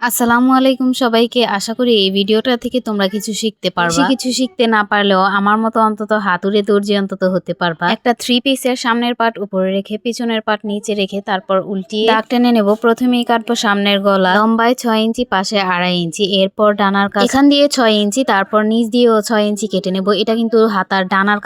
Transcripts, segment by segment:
আসসালামু আলাইকুম সবাইকে। আশা করি এই ভিডিওটা থেকে তোমরা কিছু শিখতে পারবা। বেশি কিছু শিখতে না পারলেও আমার মতো অন্তত হাতুড়ে দর্জি অন্তত হতে পারবা। একটা 3 পিসের সামনের পার্ট উপরে রেখে পিছনের পার্ট নিচে রেখে তারপর উল্টিয়ে দাগ টেনে নেব। প্রথমেই কাটবো সামনের গলা, লম্বায় 6 ইঞ্চি, পাশে 2.5 ইঞ্চি। এরপর ডানার কাজ এখান দিয়ে 6 ইঞ্চি, তারপর নিচ দিয়েও 6 ইঞ্চি কেটে নেব। এটা কিন্তু হাতার ডানার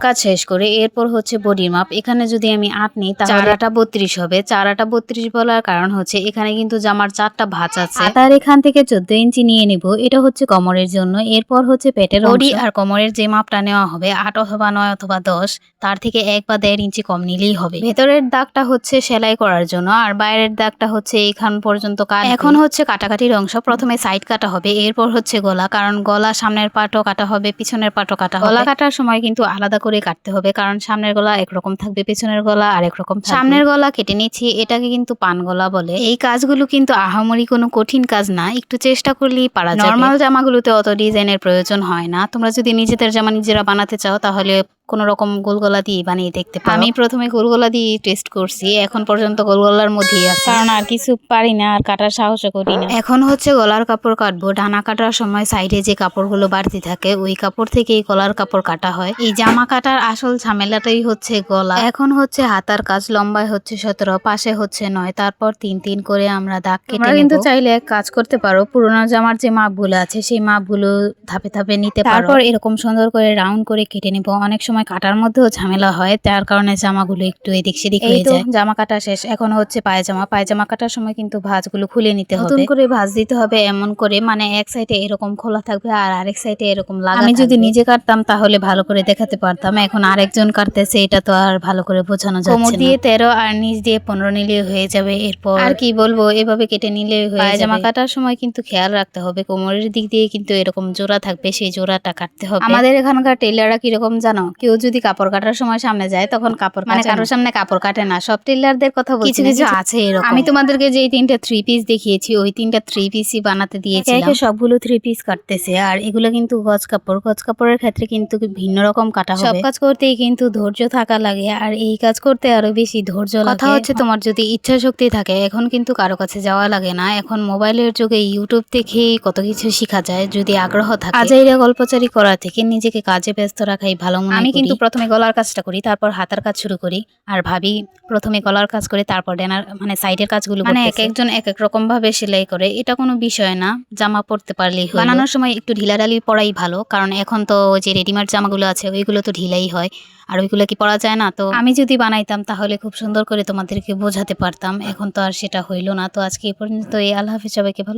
কাজ শেষ করে এরপর হচ্ছে বডির মাপ। এখানে যদি আমি 8 নিই তাহলে 4 32 হবে। 4 32 বলার কারণ হচ্ছে এখানে কিন্তু জামার 4টা ভাঁজ আছে। তার এখান থেকে 14 ইঞ্চি নিয়ে নেব। এটা হচ্ছে কোমরের জন্য। এরপর হচ্ছে পেটের বডি আর কোমরের যে মাপটা নেওয়া হবে 8 অথবা 9 অথবা 10, তার থেকে 1 বা 1.5 ইঞ্চি কম নিলেই হবে। ভেতরের দাগটা হচ্ছে সেলাই করার জন্য আর বাইরের দাগটা হচ্ছে এইখান পর্যন্ত কাট। এখন হচ্ছে কাটাকাটির অংশ। প্রথমে সাইড কাটা হবে, এরপর হচ্ছে গলা, কারণ গলা সামনের পাটও কাটা হবে, পিছনের পাটও কাটা হবে। গলা কাটার সময় কিন্তু আলাদা করে কাটতে হবে, কারণ সামনের গলা একরকম থাকবে, পেছনের গলা আরেক রকম থাকবে। সামনের গলা কেটে নিচ্ছি, এটাকে কিন্তু পান গলা বলে। এই কাজগুলো কিন্তু আহামরি কোনো কঠিন কাজ না, একটু চেষ্টা করলেই পারা যাবে। নরমাল জামাগুলোতে অত ডিজাইনের প্রয়োজন হয় না। তোমরা যদি নিজেদের জামা নিজেরা বানাতে চাও তাহলে কোন রকম গোলগলা দিয়ে বানিয়ে দেখতে পারো। আমি প্রথমে গোলগলা দিয়ে টেস্ট করছি, এখন পর্যন্ত গোলগলার মধ্যেই আছে, কারণ আর কিছু পারি না আর কাটার সাহসও করি না। এখন হচ্ছে গলার কাপড় কাটবো। ডানা কাটার সময় সাইডে যে কাপড়গুলো বাড়তি থাকে ওই কাপড় থেকেই গলার কাপড় কাটা হয়। এই জামা কাটার আসল ঝামেলাটাই হচ্ছে গলা। এখন হচ্ছে হাতার কাজ। লম্বায় হচ্ছে 17, পাশে হচ্ছে 9, তারপর 3 3 করে আমরা দাগ কেটে নেব। কিন্তু চাইলে এক কাজ করতে পারো, পুরোনো জামার যে মাপগুলো আছে সেই মাপগুলো ধাপে ধাপে নিতে পারো, তারপর এরকম সুন্দর করে রাউন্ড করে কেটে নেব। অনেক সময় কাটার মধ্যেও ঝামেলা হয়, তার কারণে জামাগুলো একটু এদিক সেদিক হয়ে যায়। জামা কাটা শেষ, এখন হচ্ছে পায়জামা। পায়জামা কাটার সময় কিন্তু ভাঁজগুলো খুলে নিতে হবে, নতুন করে ভাঁজ দিতে হবে এমন করে, মানে এক সাইডে এরকম খোলা থাকবে আর আরেক সাইডে এরকম লাগা। আমি যদি নিজে কাটতাম তাহলে ভালো করে দেখাতে পারতাম, এখন আরেকজন কাটতেছে, এটা তো আর ভালো করে বোঝানো যাচ্ছে না। কোমর দিয়ে 13 আর নিচ দিয়ে 15 নিলে হয়ে যাবে। এরপর আর কি বলবো, এভাবে কেটে নিলে হয়ে যাবে। পায়জামা কাটার সময় কিন্তু খেয়াল রাখতে হবে কোমরের দিক দিয়ে কিন্তু এরকম জোড়া থাকবে, সেই জোড়াটা কাটতে হবে। আমাদের এখানকার টেলাররা কিরকম জানো, কেউ যদি কাপড় কাটার সময় সামনে যায় তখন কাপড় মানে কারোর সামনে কাপড় কাটে না। সব টেলারদের কথা বলছি, কিছু কিছু আছে এরকম। আমি তোমাদেরকে যে 3টা 3 পিস দেখিয়েছি ওই 3টা 3 পিসই বানাতে দিয়েছিলাম। সবগুলো 3 পিস কাটতেছে, আর এগুলো কিন্তু গজ কাপড়। গজ কাপড়ের ক্ষেত্রে কিন্তু ভিন্ন রকম কাটা হবে। সব কাজ করতেই কিন্তু ধৈর্য থাকা লাগে, আর এই কাজ করতে আরো বেশি ধৈর্য লাগে। কথা হচ্ছে তোমার যদি ইচ্ছা শক্তি থাকে, এখন কিন্তু কারো কাছে যাওয়া লাগে না। এখন মোবাইলের যুগে ইউটিউব দেখেই কত কিছু শেখা যায় যদি আগ্রহ থাকে। আজাইরা গল্পচারি করা থেকে নিজেকে কাজে ব্যস্ত রাখাই ভালো মনে করি। আমি কিন্তু প্রথমে গলার কাজটা করি, তারপর হাতার কাজ শুরু করি, আর ভাবি প্রথমে গলার কাজ করে তারপর ডানার মানে সাইডের কাজগুলো মানে এক একজন এক এক রকম ভাবে সেলাই করে। এটা কোনো বিষয় না, জামা পরতে পারলেই হয়। বানানোর সময় একটু ঢিলাঢালি পরাই ভালো, কারণ এখন তো যে রেডিমেড জামাগুলো আছে ওইগুলো তো ঢিলাই হয়, আর ওইগুলো কি পরা যায় না। তো আমি যদি বানাইতাম তাহলে খুব সুন্দর করে তোমাদেরকে বোঝাতে পারতাম, এখন তো আর সেটা হইলো না। তো আজকে এই পর্যন্ত, আল্লাহ হাফেজ, সবাইকে ভালো।